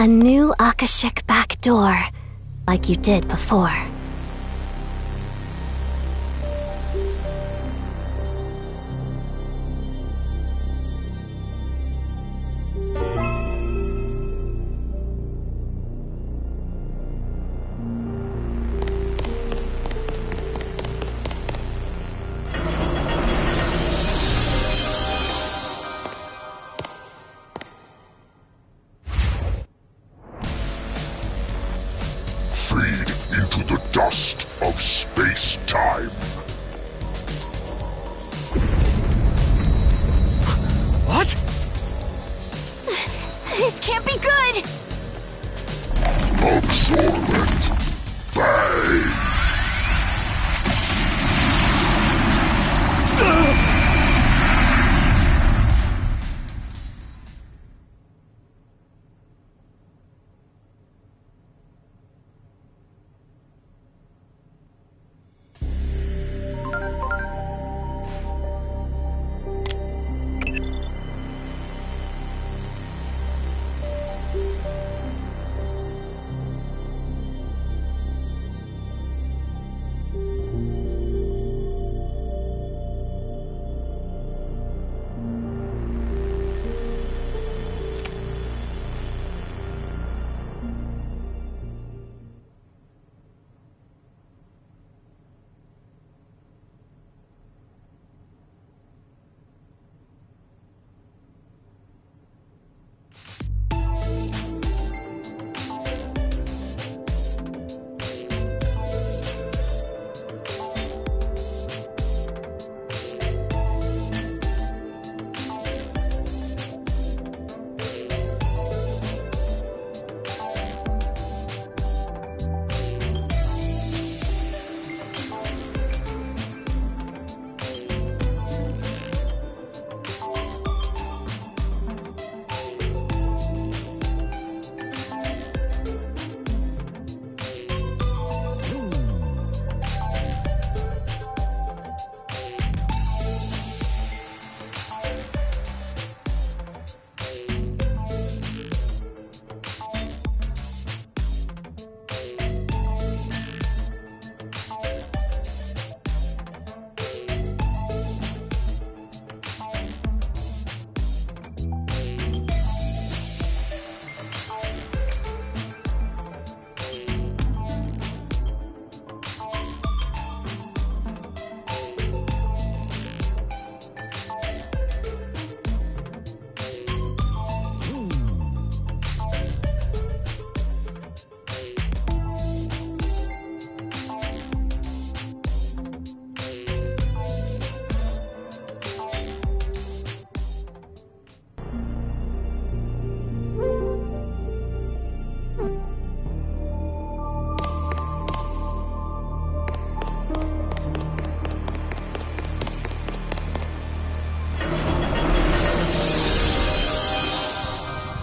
A new Akashic back door, like you did before. Into the dust of space-time. What? This can't be good! Absorbent. Bang!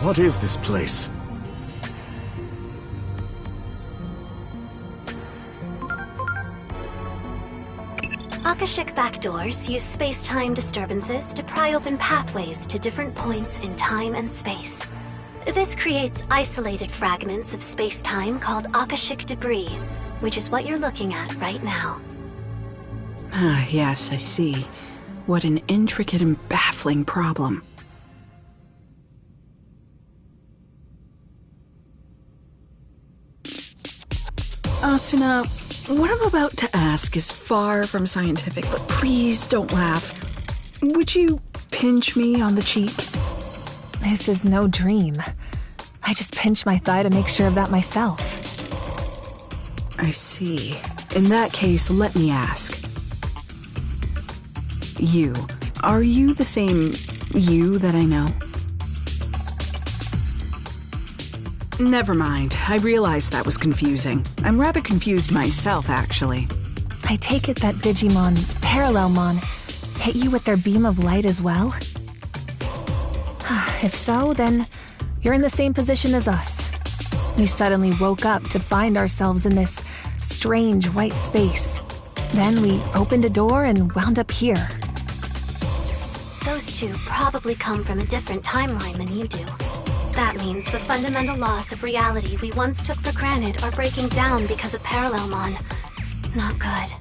What is this place? Akashic backdoors use space-time disturbances to pry open pathways to different points in time and space. This creates isolated fragments of space-time called Akashic debris, which is what you're looking at right now. Ah, yes, I see. What an intricate and baffling problem. Asuna, what I'm about to ask is far from scientific, but please don't laugh. Would you pinch me on the cheek? This is no dream. I just pinch my thigh to make sure of that myself. I see. In that case, let me ask. Are you the same you that I know? Never mind. I realized that was confusing. I'm rather confused myself, actually. I take it that Digimon, Parallelmon, hit you with their beam of light as well? If so, then you're in the same position as us. We suddenly woke up to find ourselves in this strange white space. Then we opened a door and wound up here. Those two probably come from a different timeline than you do. That means the fundamental laws of reality we once took for granted are breaking down because of Parallelmon. Not good.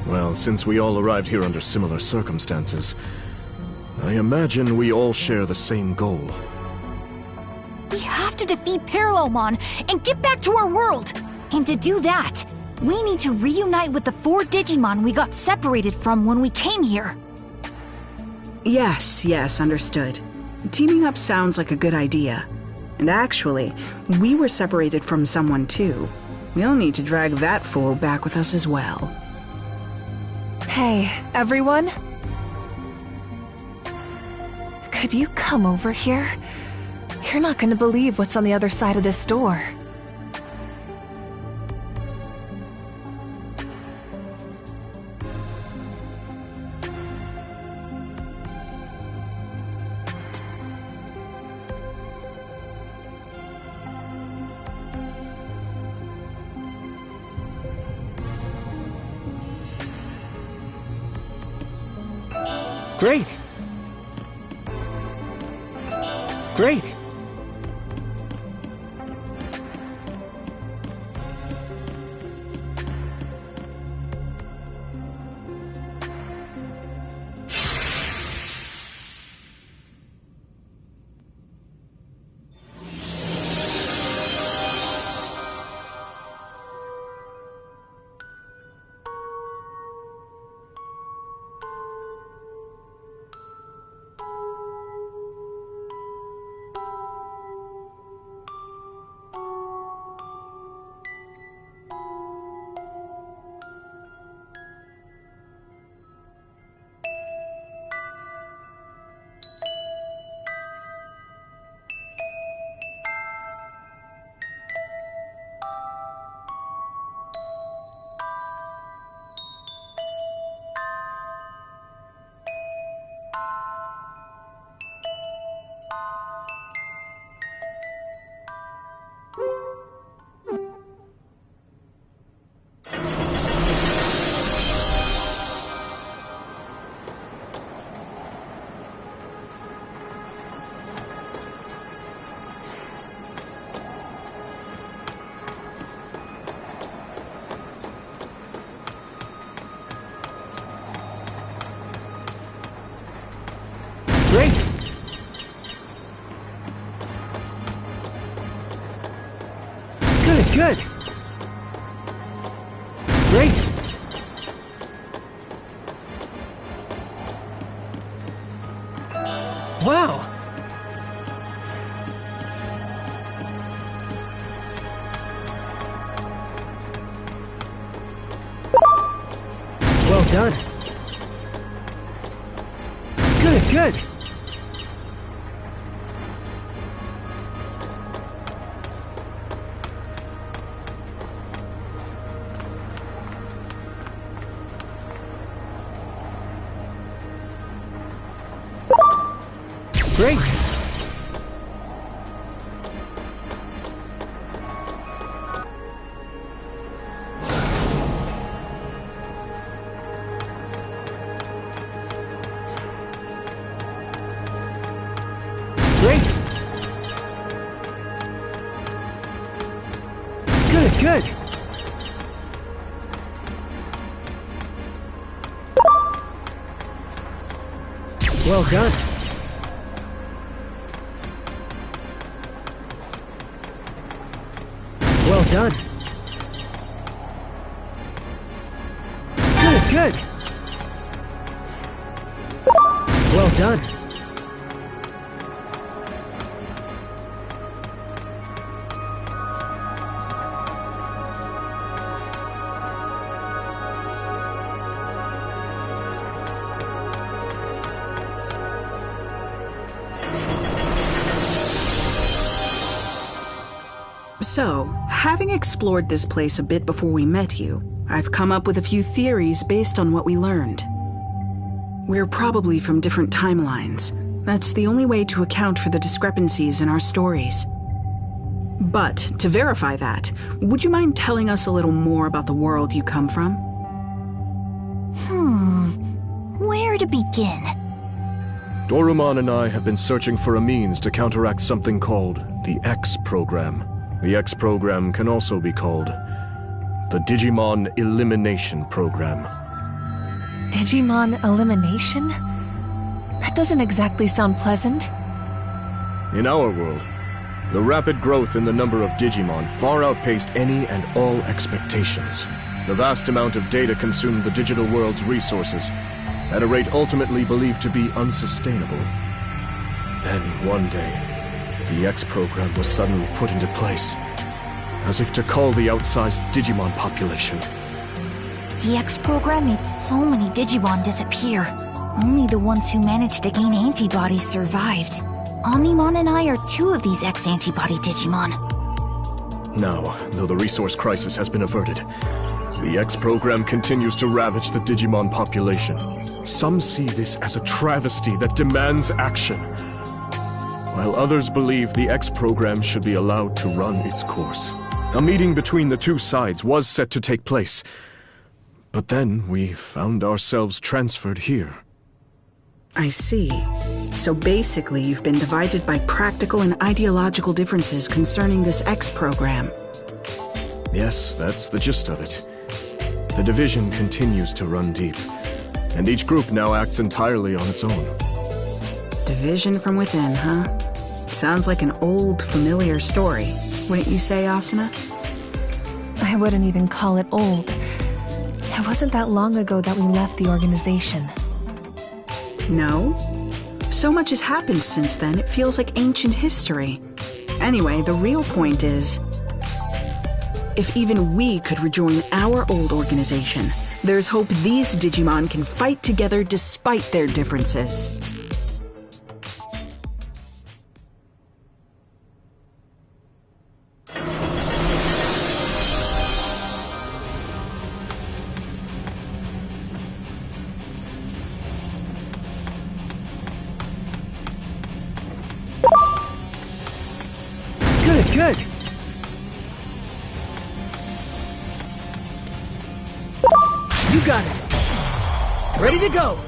Well, since we all arrived here under similar circumstances, I imagine we all share the same goal. We have to defeat Parallelmon and get back to our world! And to do that, we need to reunite with the 4 Digimon we got separated from when we came here. Yes, understood. Teaming up sounds like a good idea. And actually, we were separated from someone too. We'll need to drag that fool back with us as well. Hey, everyone? Could you come over here? You're not gonna believe what's on the other side of this door. Great! Great! Great! Good! Great! Wow! Well done! Good! Great! Great! Good! Well done! Well done! Good! Well done! So, having explored this place a bit before we met you, I've come up with a few theories based on what we learned. We're probably from different timelines. That's the only way to account for the discrepancies in our stories. But, to verify that, would you mind telling us a little more about the world you come from? to begin? Dorumon and I have been searching for a means to counteract something called the X program. The X program can also be called the Digimon Elimination Program. Digimon elimination? That doesn't exactly sound pleasant. In our world, the rapid growth in the number of Digimon far outpaced any and all expectations. The vast amount of data consumed the digital world's resources at a rate ultimately believed to be unsustainable. Then, one day, the X program was suddenly put into place, as if to cull the outsized Digimon population. The X program made so many Digimon disappear. Only the ones who managed to gain antibodies survived. Omnimon and I are 2 of these X-antibody Digimon. Now, though the resource crisis has been averted, the X program continues to ravage the Digimon population. Some see this as a travesty that demands action, while others believe the X program should be allowed to run its course. A meeting between the 2 sides was set to take place, but then we found ourselves transferred here. I see. So basically, you've been divided by practical and ideological differences concerning this X program. Yes, that's the gist of it. The division continues to run deep, and each group now acts entirely on its own. Division from within, huh? Sounds like an old, familiar story. Wouldn't you say, Asuna? I wouldn't even call it old. It wasn't that long ago that we left the organization. No? So much has happened since then, it feels like ancient history. Anyway, the real point is, if even we could rejoin our old organization, there's hope these Digimon can fight together despite their differences. Good. You got it. Ready to go.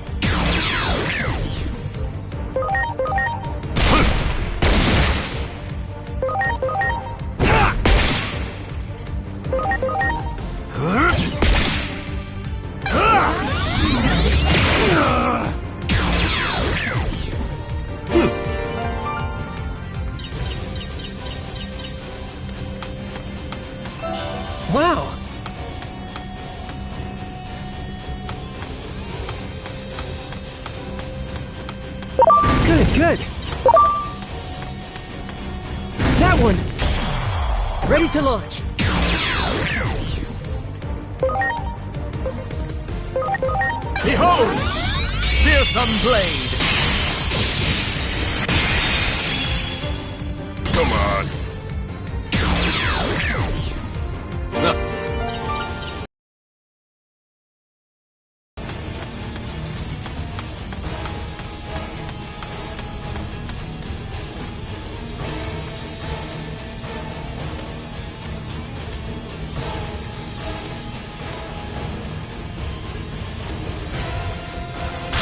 Wow! Good. That one! Ready to launch! Behold! Fearsome blade! Come on.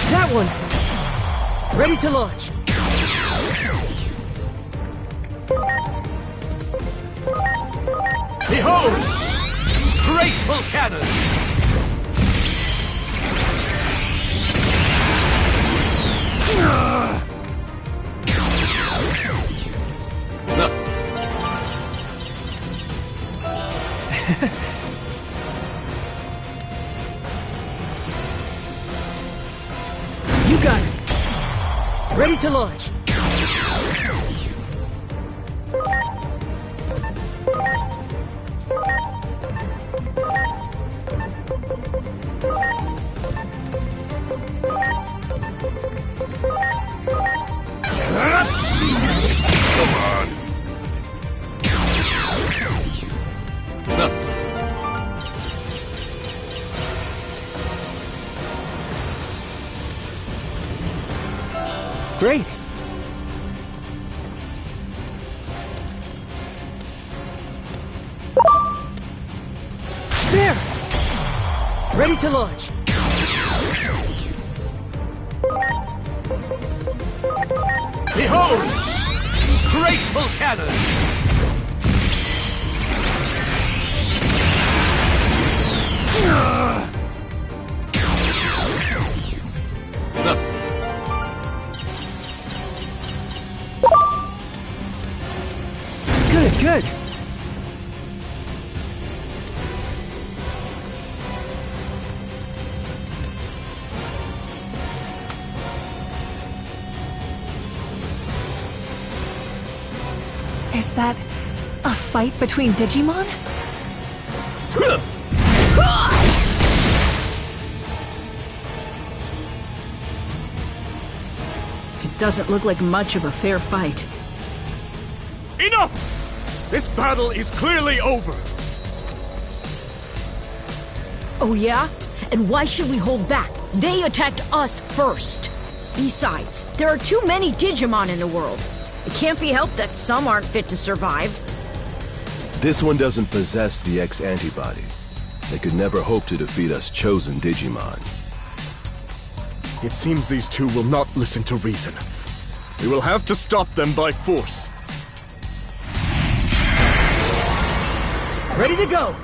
That one! Ready to launch! Behold! Graceful cannon! You got it! Ready to launch! Come on. Great! There! Ready to launch! Behold! Grateful cannon! Good, good. Is that a fight between Digimon? It doesn't look like much of a fair fight. Enough! This battle is clearly over. Oh yeah? And why should we hold back? They attacked us first. Besides, there are too many Digimon in the world. It can't be helped that some aren't fit to survive. This one doesn't possess the X antibody. They could never hope to defeat us chosen Digimon. It seems these two will not listen to reason. We will have to stop them by force. Ready to go!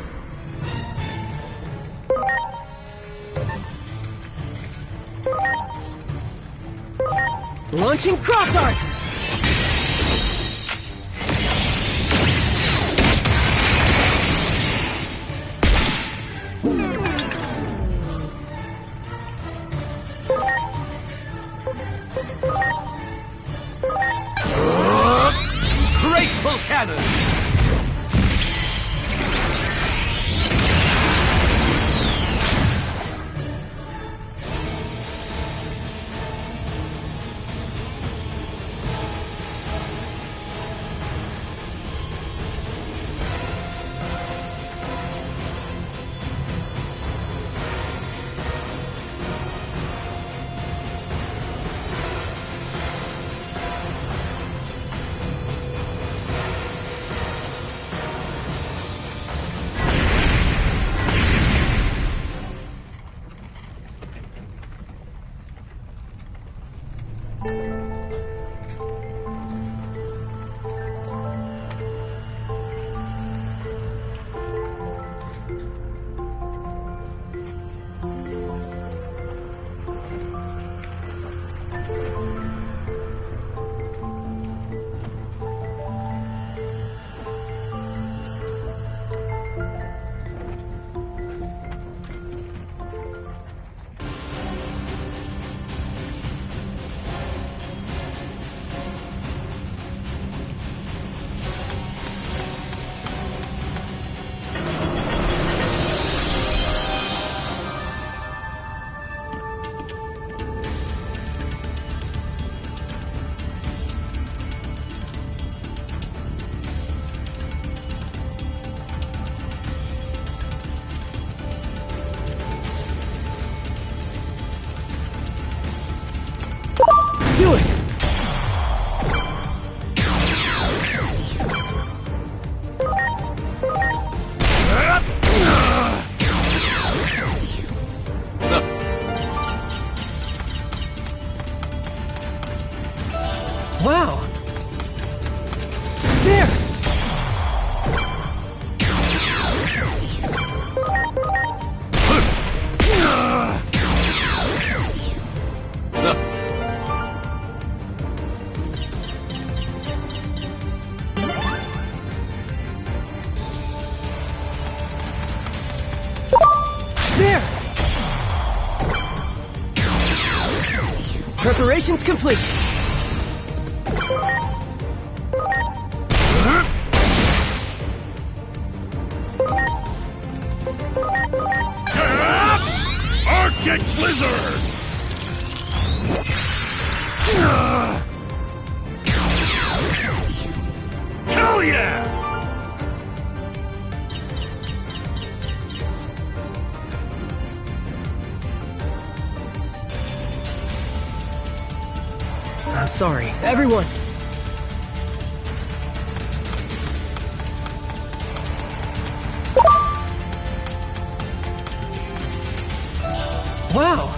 Launching cross art! Grateful cannon! Do it! Wow! There! There! Preparations complete. Arctic Blizzard! Hell yeah! I'm sorry, everyone. Wow!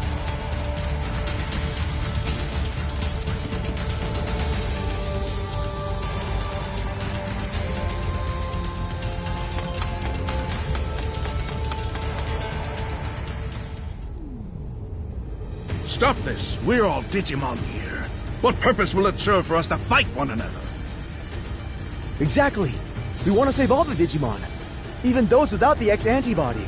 stop this. We're all Digimon here. What purpose will it serve for us to fight one another? Exactly. We want to save all the Digimon, even those without the X antibody.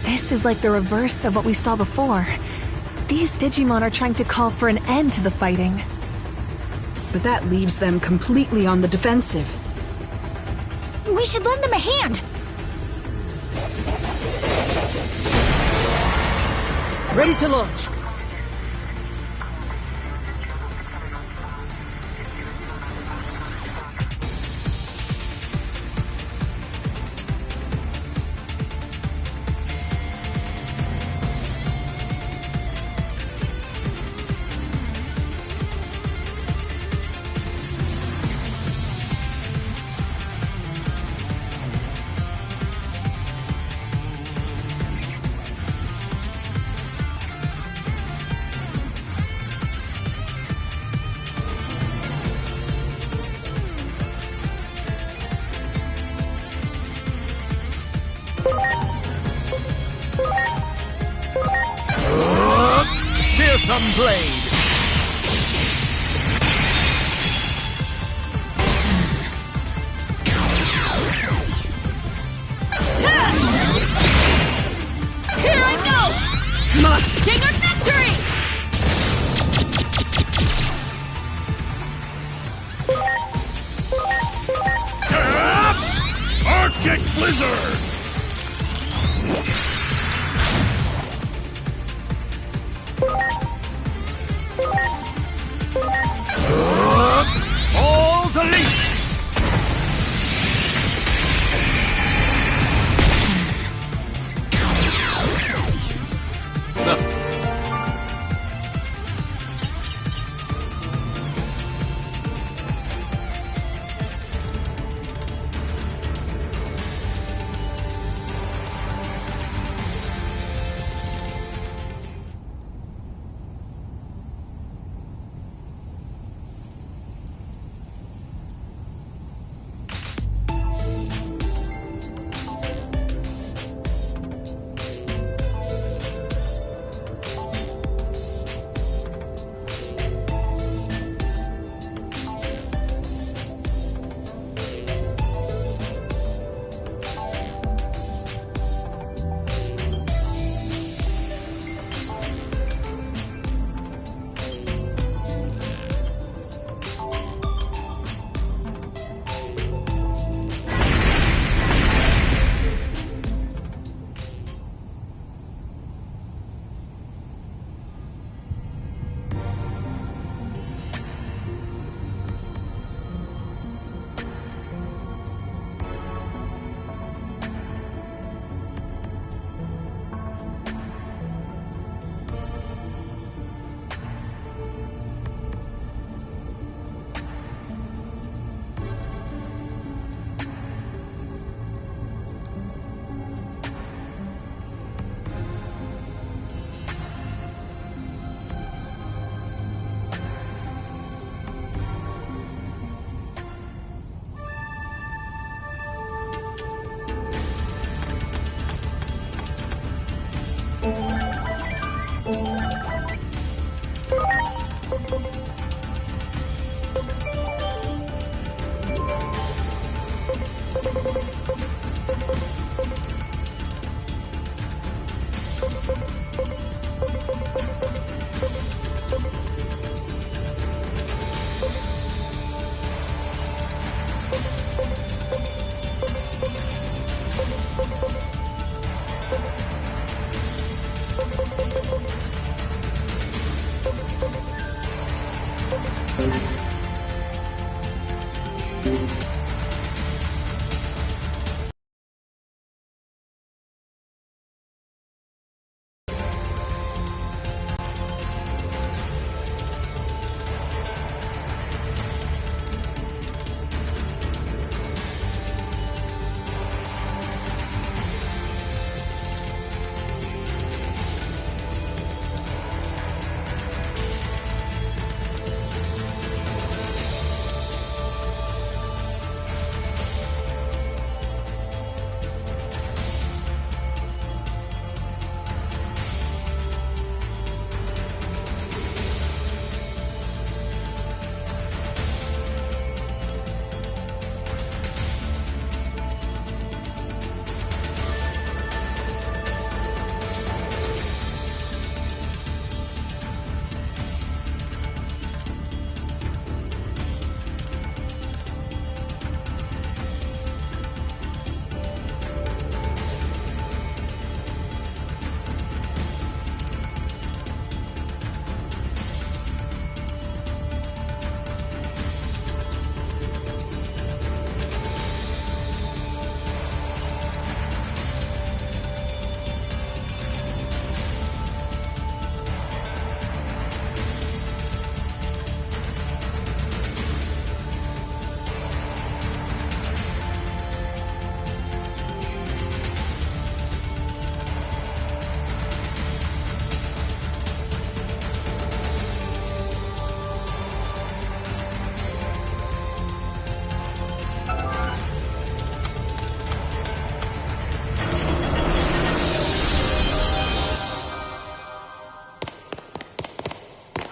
This is like the reverse of what we saw before. These Digimon are trying to call for an end to the fighting. But that leaves them completely on the defensive. We should lend them a hand! Ready to launch. Fearsome blade! Here I go! Must Stinger victory! Arctic Blizzard! All delete!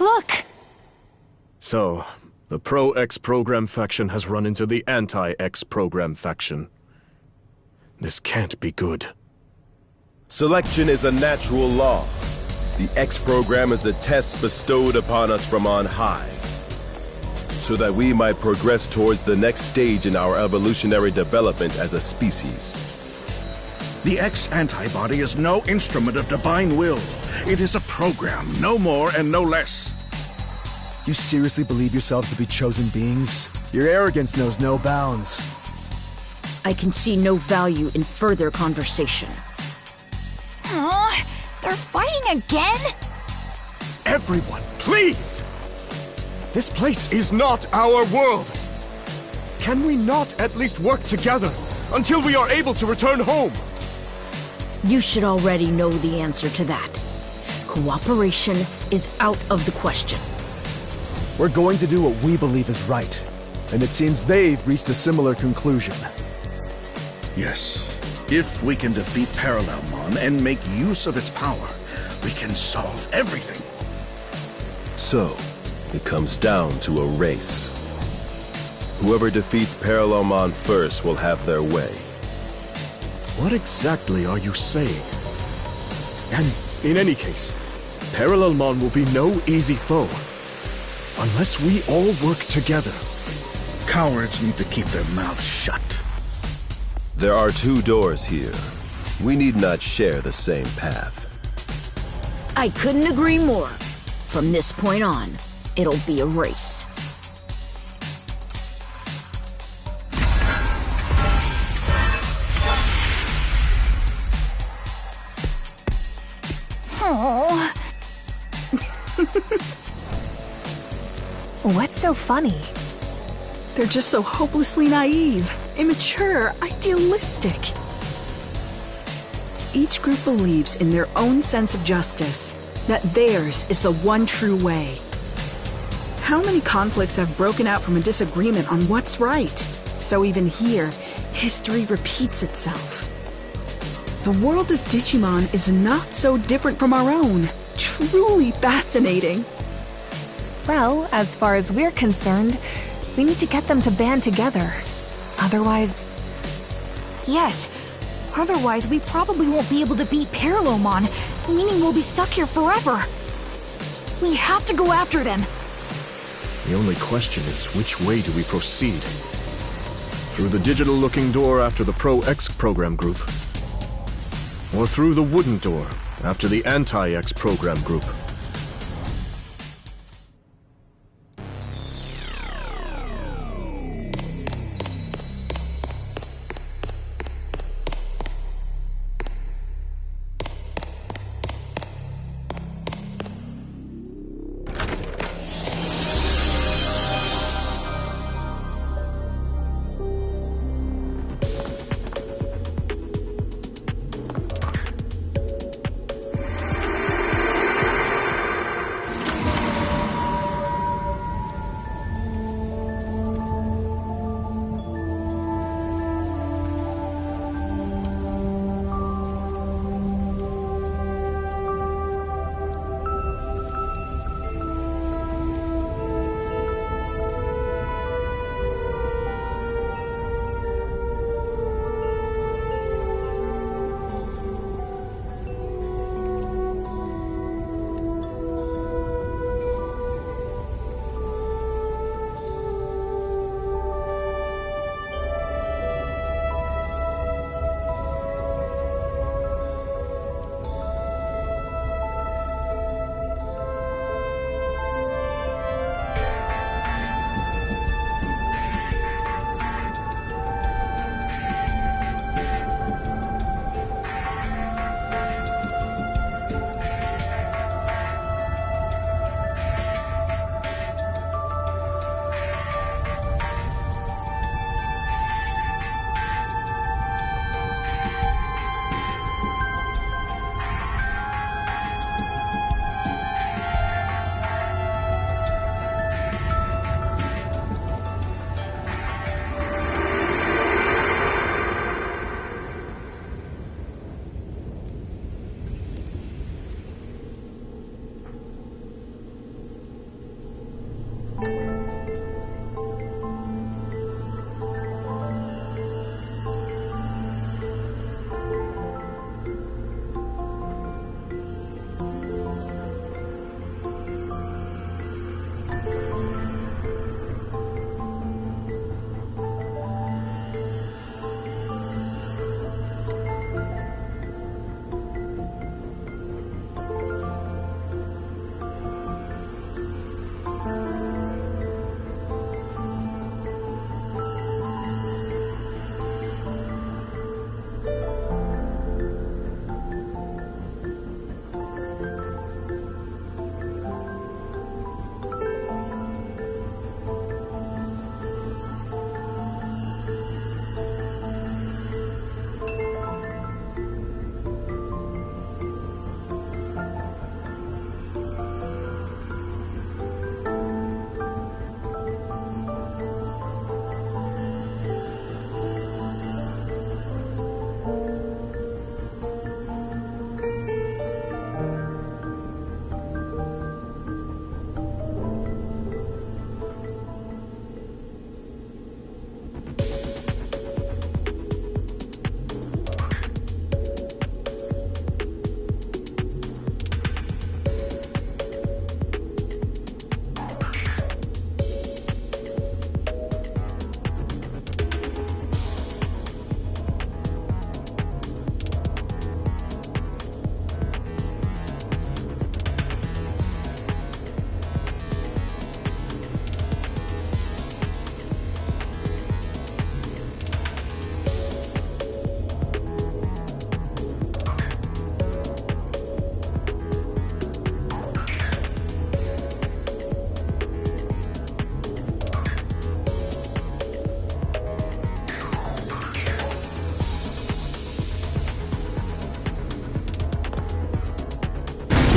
Look! So, the pro-X program faction has run into the anti-X program faction. This can't be good. Selection is a natural law. The X program is a test bestowed upon us from on high, so that we might progress towards the next stage in our evolutionary development as a species. The X antibody is no instrument of divine will. It is a program, no more and no less. You seriously believe yourselves to be chosen beings? Your arrogance knows no bounds. I can see no value in further conversation. Aw, they're fighting again? Everyone, please! This place is not our world! Can we not at least work together until we are able to return home? You should already know the answer to that. Cooperation is out of the question. We're going to do what we believe is right, and it seems they've reached a similar conclusion. Yes. If we can defeat Parallelmon and make use of its power, we can solve everything. So, it comes down to a race. Whoever defeats Parallelmon first will have their way. What exactly are you saying? And in any case, Parallelmon will be no easy foe. Unless we all work together. Cowards need to keep their mouths shut. There are two doors here. We need not share the same path. I couldn't agree more. From this point on, it'll be a race. Oh. What's so funny? They're just so hopelessly naive, immature, idealistic. Each group believes in their own sense of justice, that theirs is the one true way. How many conflicts have broken out from a disagreement on what's right? So even here, history repeats itself. The world of Digimon is not so different from our own. Truly fascinating. Well, as far as we're concerned, we need to get them to band together. Otherwise... Yes. Otherwise, we probably won't be able to beat Parallelmon, meaning we'll be stuck here forever. We have to go after them. The only question is, which way do we proceed? Through the digital-looking door after the Pro-X program group? Or through the wooden door after the Anti-X program group?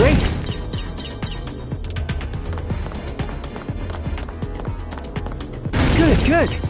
Great! Good, good!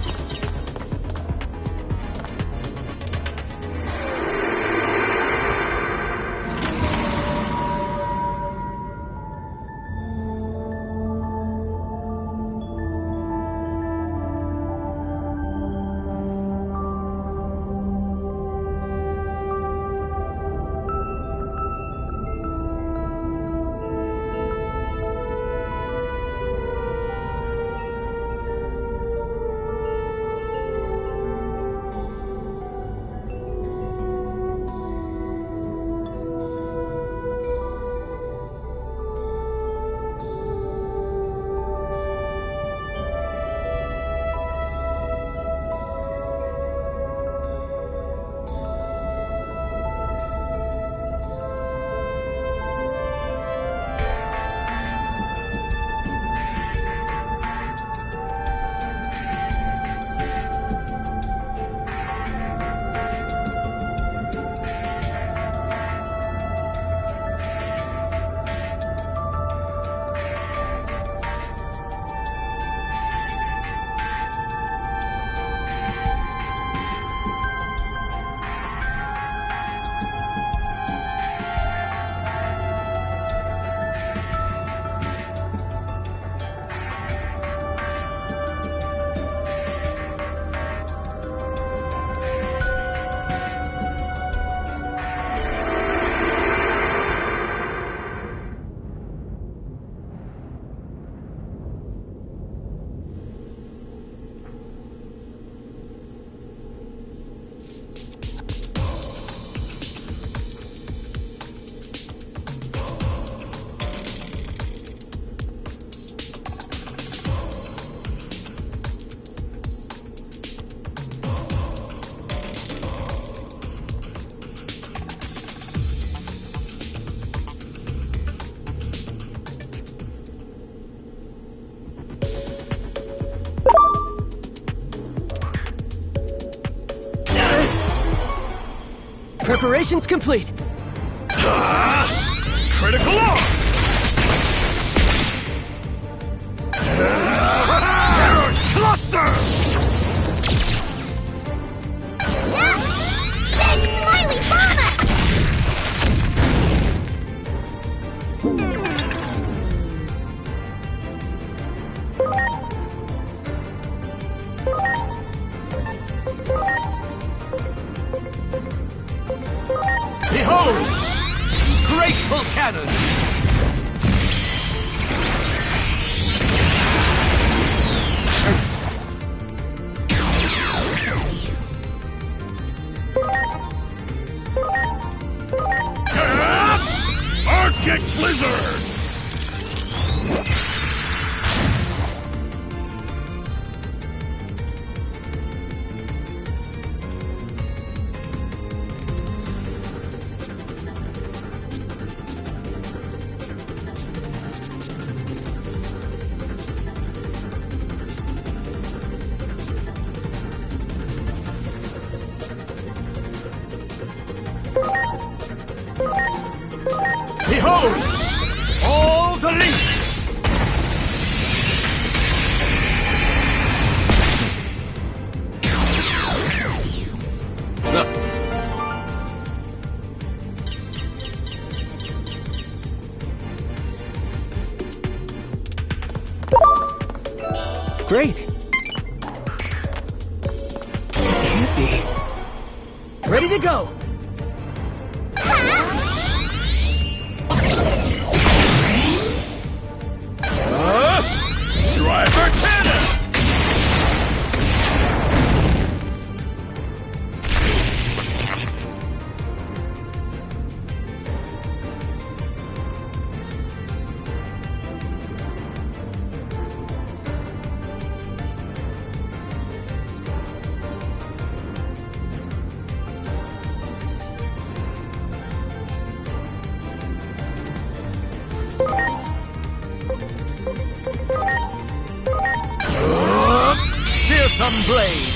Preparations complete. Critical launch! Terror cluster! Big smiley bomber! Behold! Graceful cannon! Arctic blizzard! Behold! All the leaps! Great! Can't be. Ready to go! Driver cannon! Fearsome blade!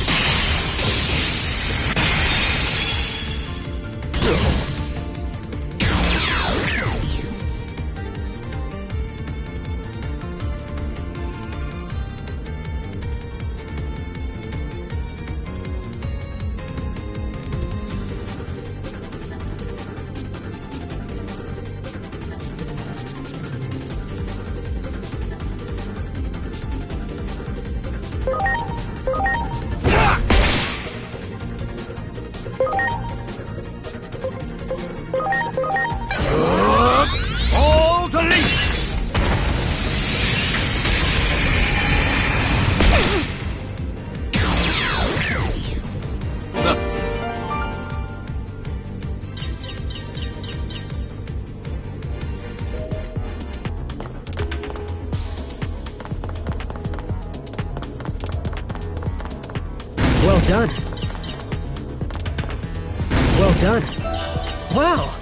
Well done. Well done. Wow!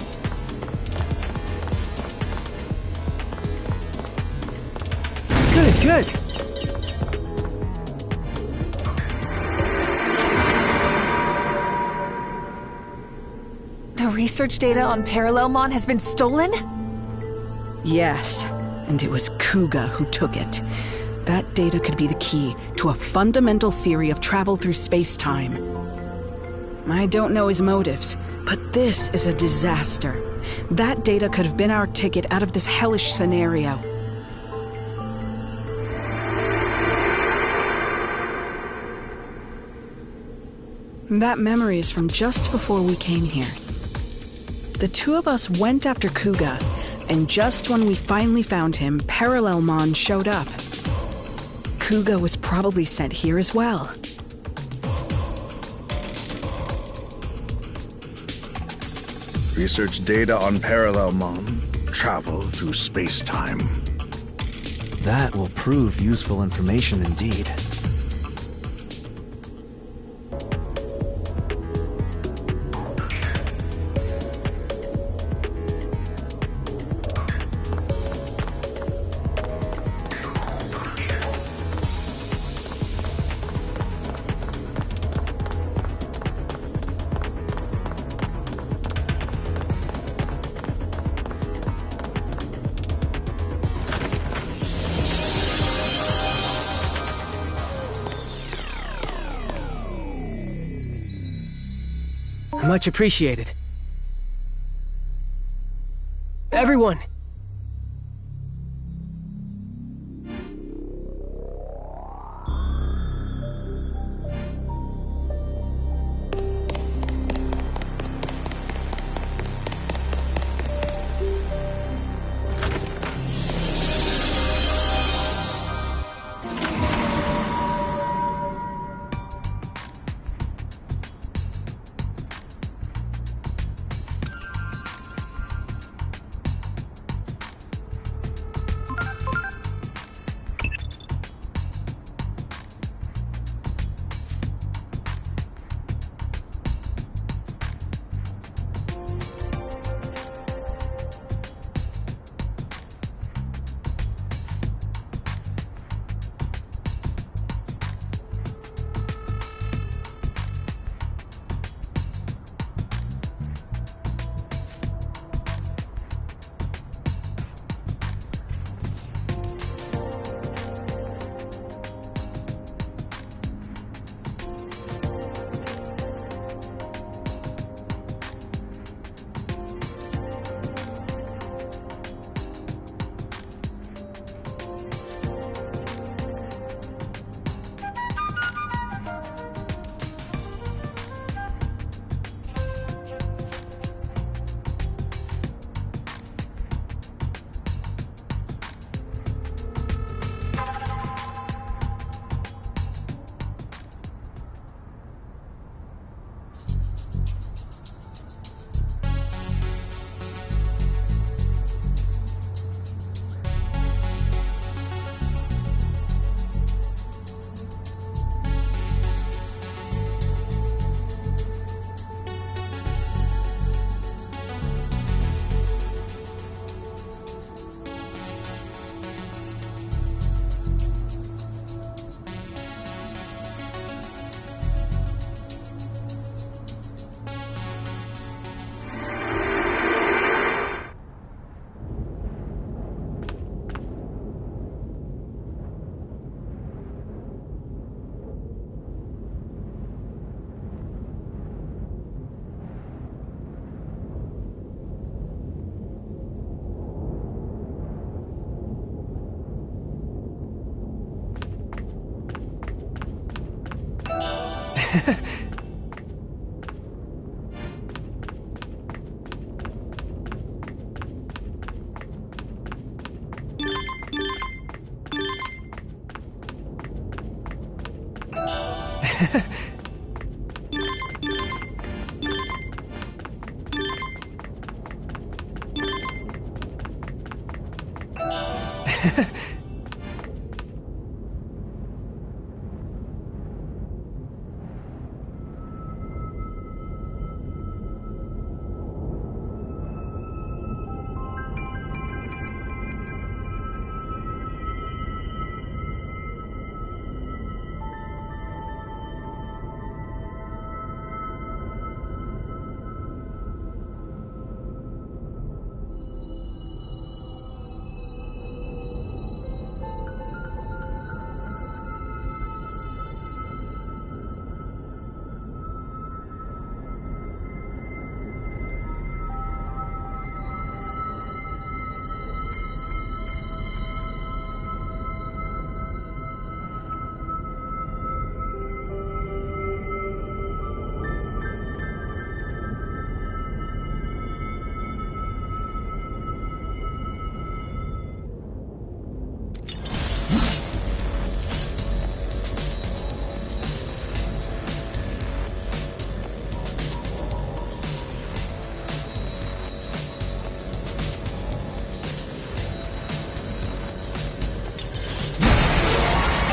Good, good. The research data on Parallelmon has been stolen? Yes, and it was Kuga who took it. That data could be the key to a fundamental theory of travel through space-time. I don't know his motives, but this is a disaster. That data could have been our ticket out of this hellish scenario. That memory is from just before we came here. The two of us went after Kuga, and just when we finally found him, Parallelmon showed up. Kuga was probably sent here as well. Research data on Parallelmon. Travel through space-time. That will prove useful information indeed. Much appreciated. Everyone!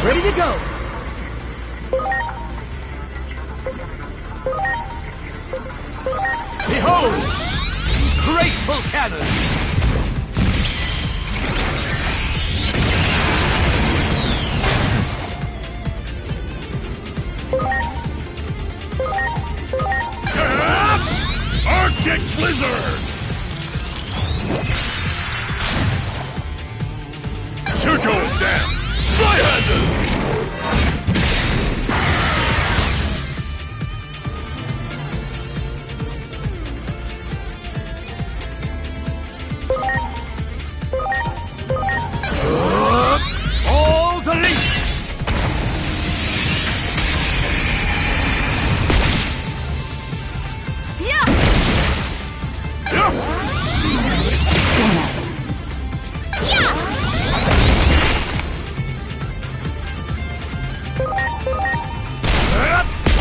Ready to go! Behold! Grateful cannon! Arctic Blizzard! Turtle Dam! Flyhander! All delete!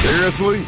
Seriously?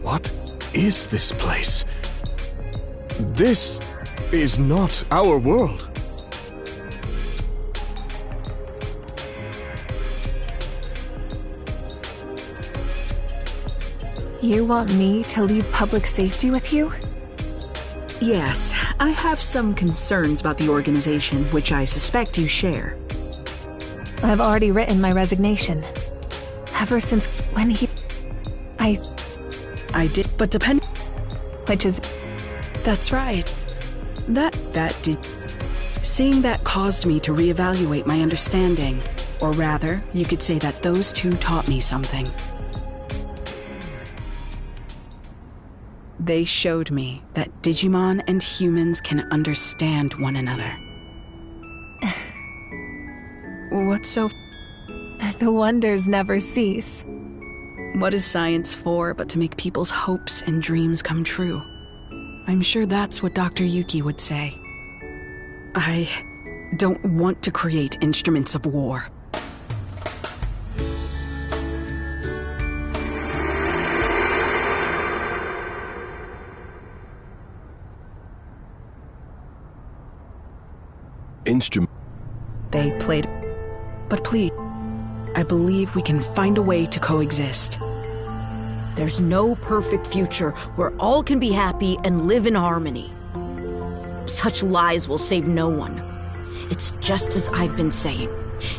What is this place? This is not our world. You want me to leave public safety with you? Yes, I have some concerns about the organization, which I suspect you share. I've already written my resignation. Ever since when I did, but depend... Which is... That's right. That did... Seeing that caused me to reevaluate my understanding. Or rather, you could say that those two taught me something. They showed me that Digimon and humans can understand one another. What's so... The wonders never cease. What is science for but to make people's hopes and dreams come true? I'm sure that's what Dr. Yuki would say. I don't want to create instruments of war. instrument. They played. But please, I believe we can find a way to coexist. There's no perfect future where all can be happy and live in harmony. Such lies will save no one. It's just as I've been saying.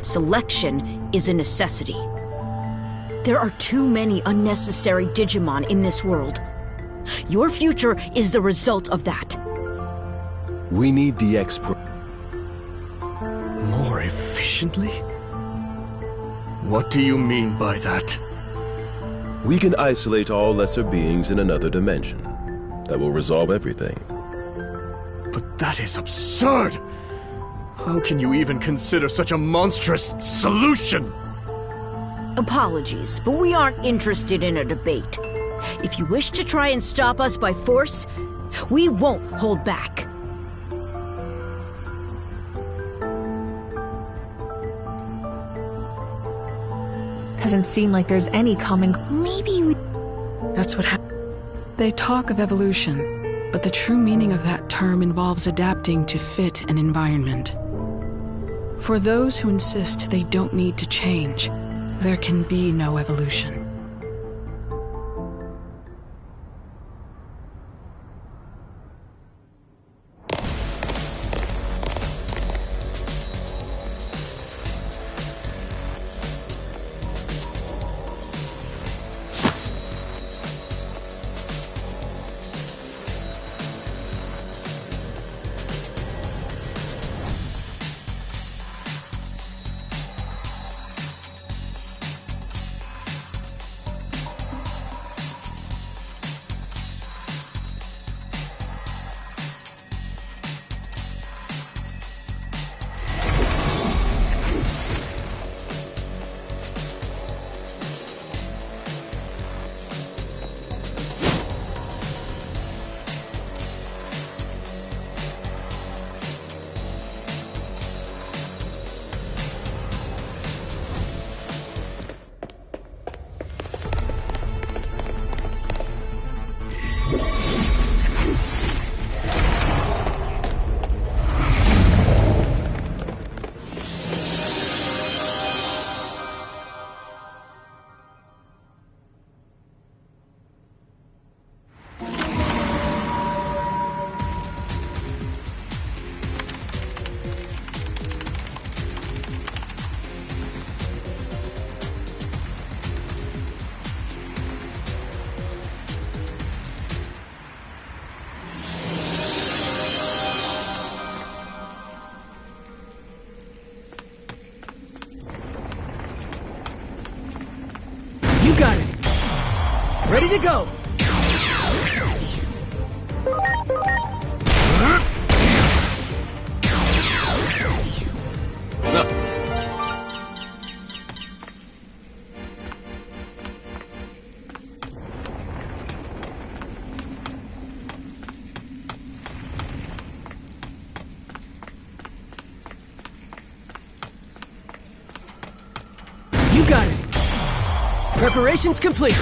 Selection is a necessity. There are too many unnecessary Digimon in this world. Your future is the result of that. We need the More efficiently? What do you mean by that? We can isolate all lesser beings in another dimension. That will resolve everything. But that is absurd! How can you even consider such a monstrous solution? Apologies, but we aren't interested in a debate. If you wish to try and stop us by force, we won't hold back. Doesn't seem like there's any common... Maybe we... That's what happened. They talk of evolution, but the true meaning of that term involves adapting to fit an environment. For those who insist they don't need to change, there can be no evolution. You got it! Ready to go! You got it! Preparations complete!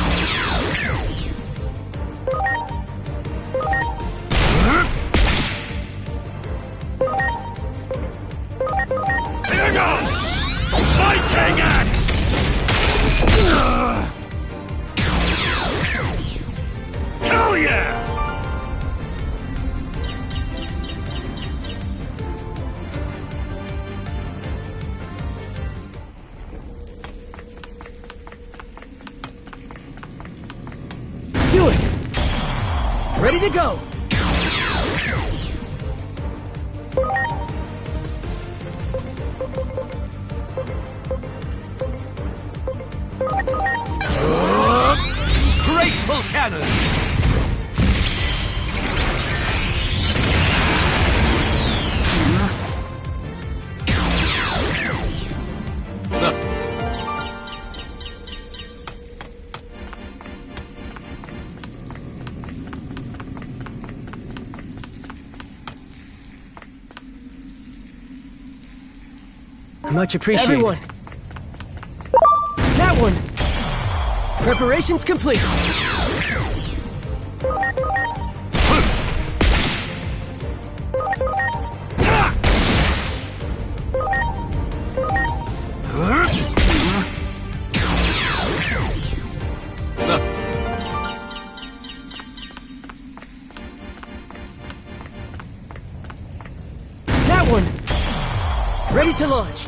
Hang on! Fighting axe! Hell yeah! Do it! Ready to go! Grateful cannon! Much appreciated. Everyone! That one! Preparations complete! to launch.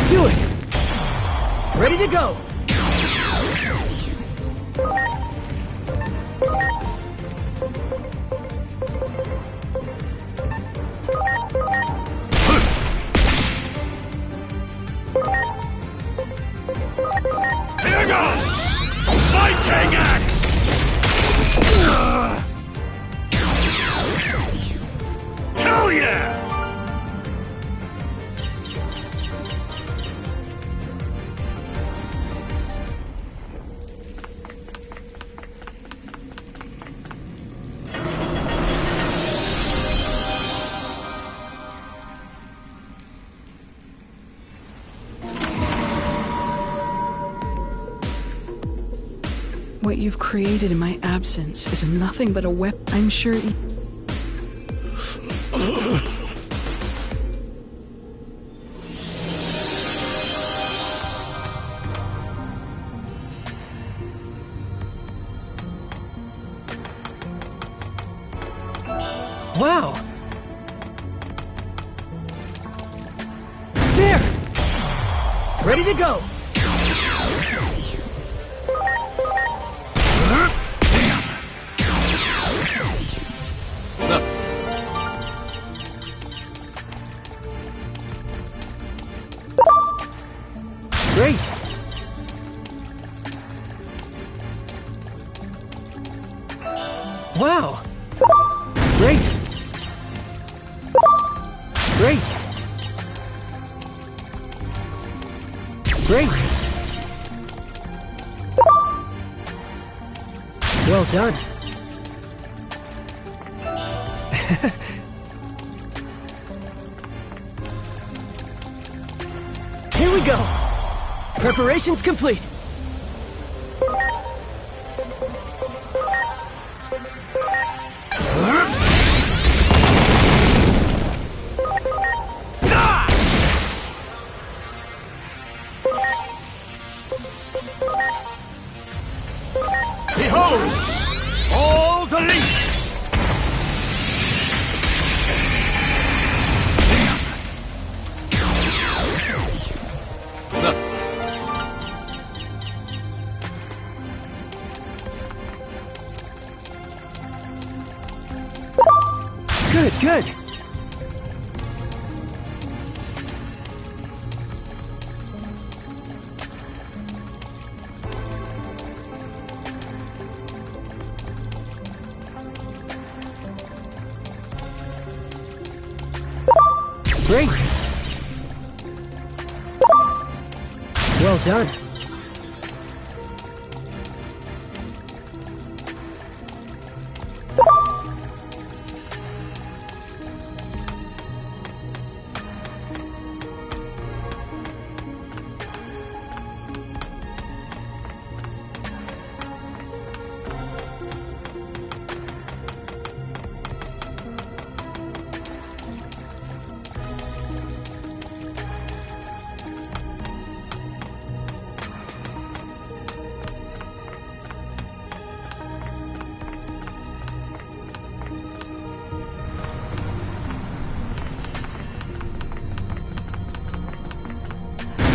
Do it! Ready to go! Here goes! Fighting axe! Hell yeah! What you've created in my absence is nothing but a weapon. I'm sure. Wow! There! Ready to go! Great! Wow! Great! Great! Great! Well done. Here we go! Preparations complete! Behold! All delete! Good, good! Great! Well done.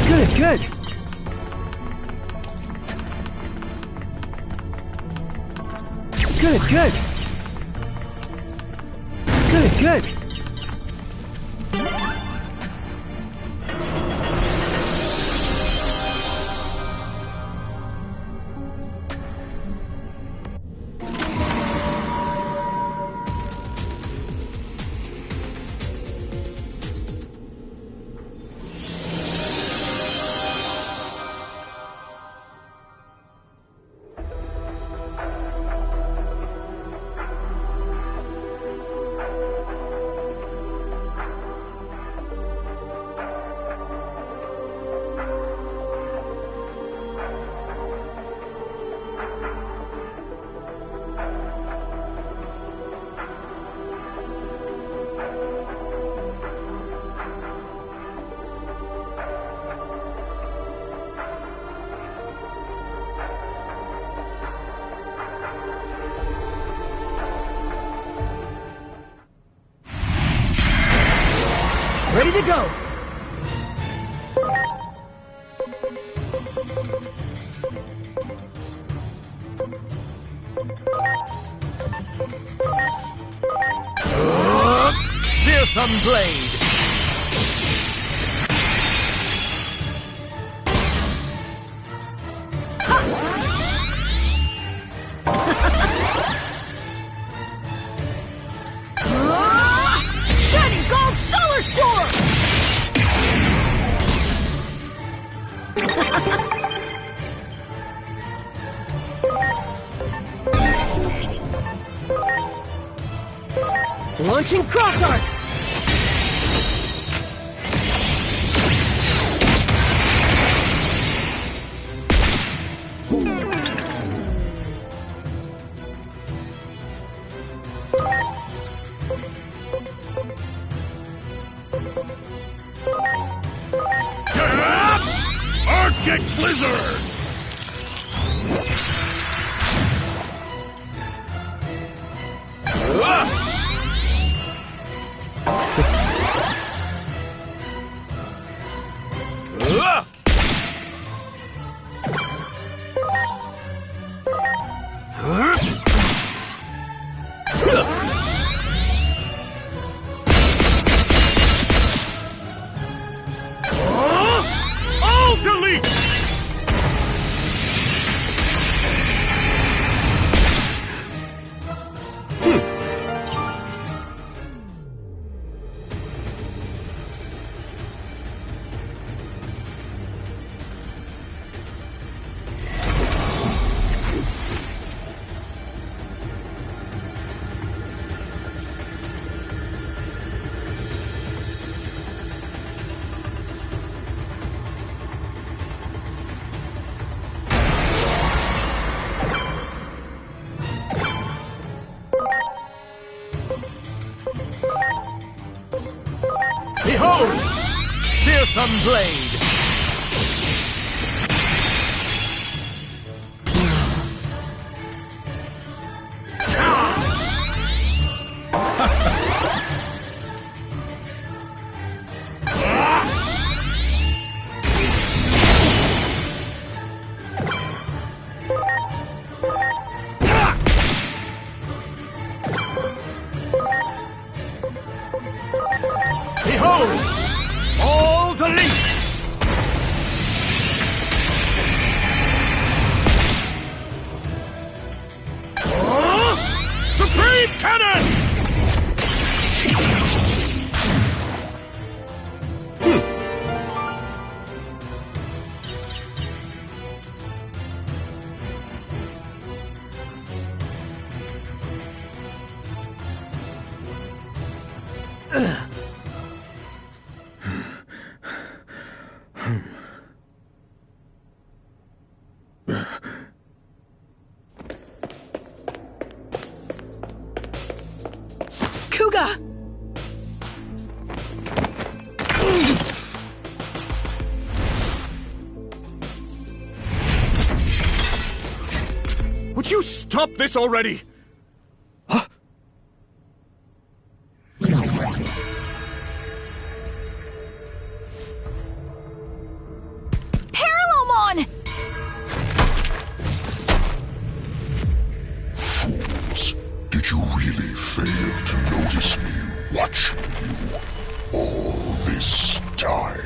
Good, good! Good, good! Good, good! Ready to go! Fearsome blade! Shining Gold Solar Storm! Launching Cross Art! Arctic Blizzard! All delete! Behold! Fearsome blade! Behold! All delete! Supreme Cannon! Kuga! Would you stop this already? Parallelmon! Fools, did you really fail to notice me watching you all this time?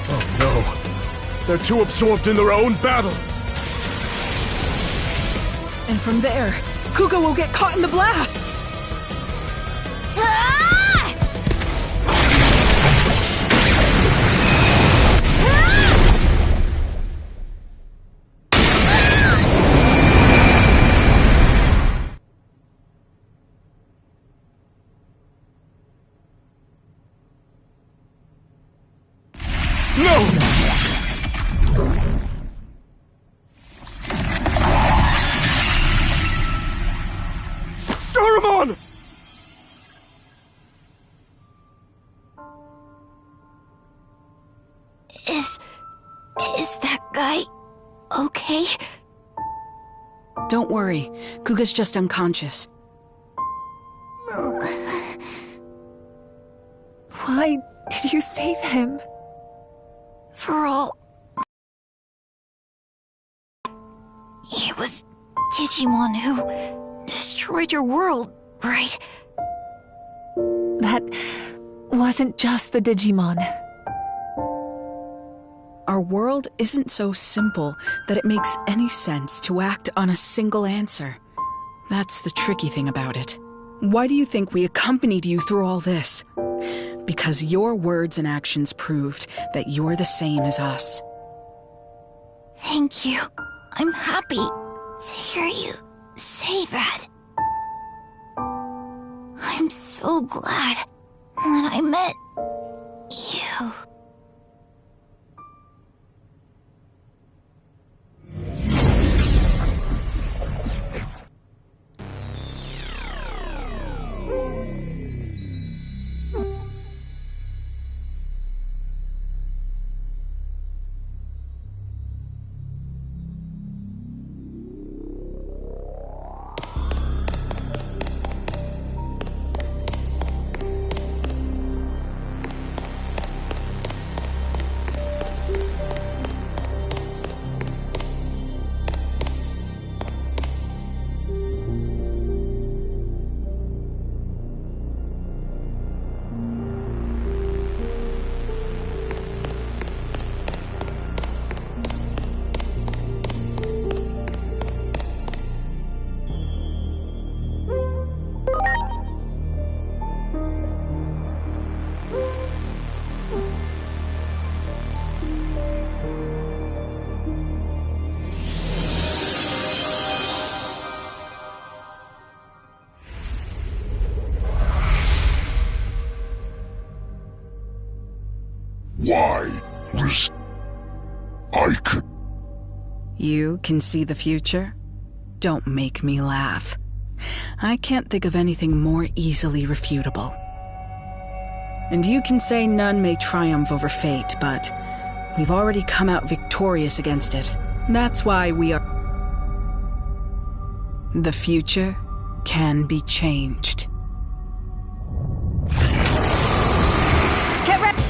Oh no. They're too absorbed in their own battle. And from there, Kuga will get caught in the blast! No! Doraemon! Is that guy okay? Don't worry. Kuga's just unconscious. Why did you save him? For all... It was Digimon who destroyed your world, right? That wasn't just the Digimon. Our world isn't so simple that it makes any sense to act on a single answer. That's the tricky thing about it. Why do you think we accompanied you through all this? Because your words and actions proved that you're the same as us. Thank you. I'm happy to hear you say that. I'm so glad that I met you. Why was I could... You can see the future? Don't make me laugh. I can't think of anything more easily refutable. And you can say none may triumph over fate, but we've already come out victorious against it. That's why we are... The future can be changed. Get ready!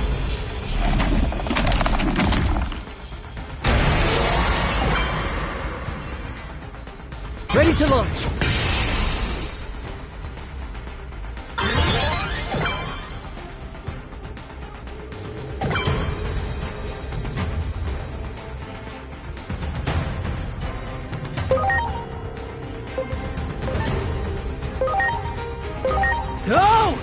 Ready to launch! Go!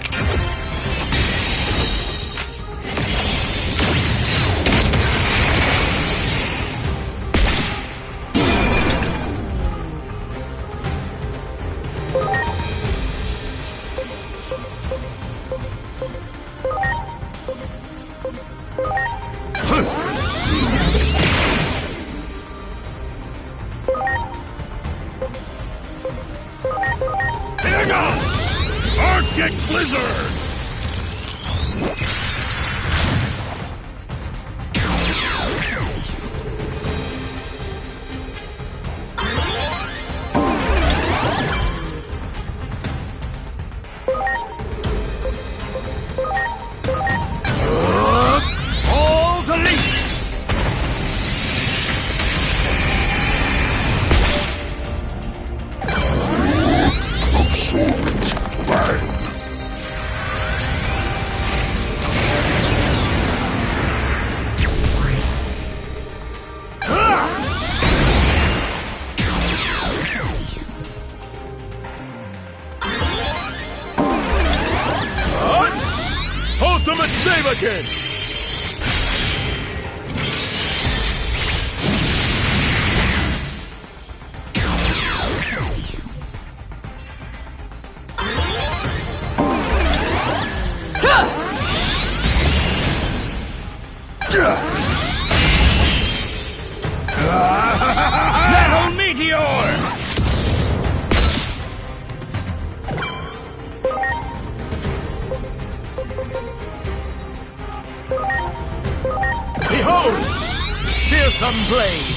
Here goes! Arctic Blizzard! All delete! Absorbent bang. Ultimate Save-A-Kin! Metal Meteor! Behold! Fearsome Blade!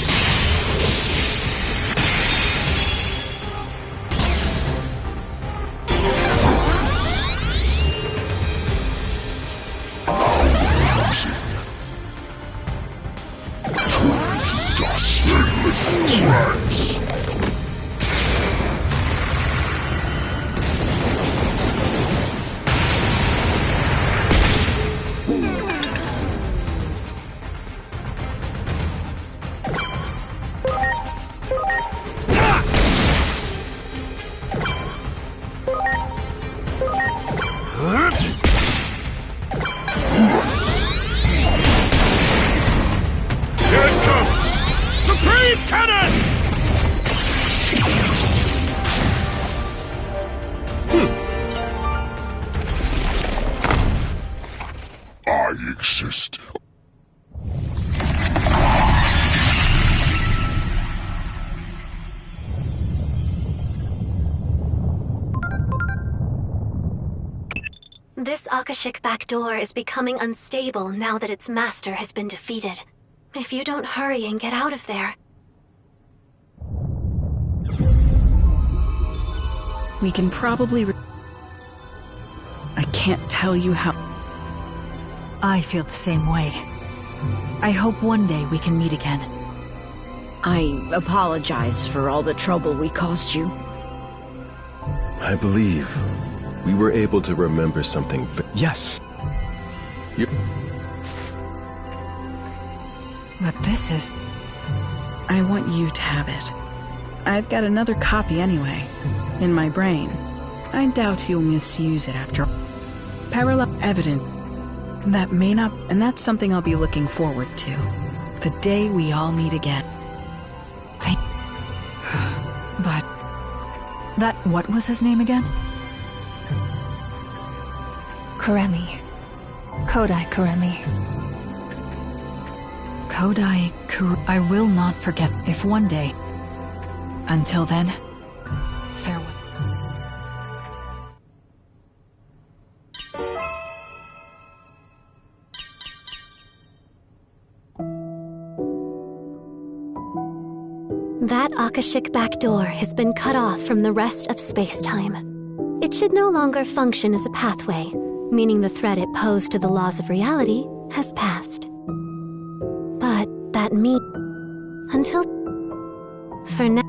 I exist. This Akashic backdoor is becoming unstable now that its master has been defeated. If you don't hurry and get out of there... We can probably... I can't tell you how... I feel the same way. I hope one day we can meet again. I apologize for all the trouble we caused you. I believe we were able to remember something. Yes. But this is... I want you to have it. I've got another copy anyway, in my brain. I doubt you'll misuse it after... Parallel evidence. That may not... And that's something I'll be looking forward to. The day we all meet again. But... That... What was his name again? Kuremi. Kodai Kuremi. I will not forget if one day. Until then, farewell. That Akashic backdoor has been cut off from the rest of space-time. It should no longer function as a pathway, meaning the threat it posed to the laws of reality has passed. But that means... Until... For now...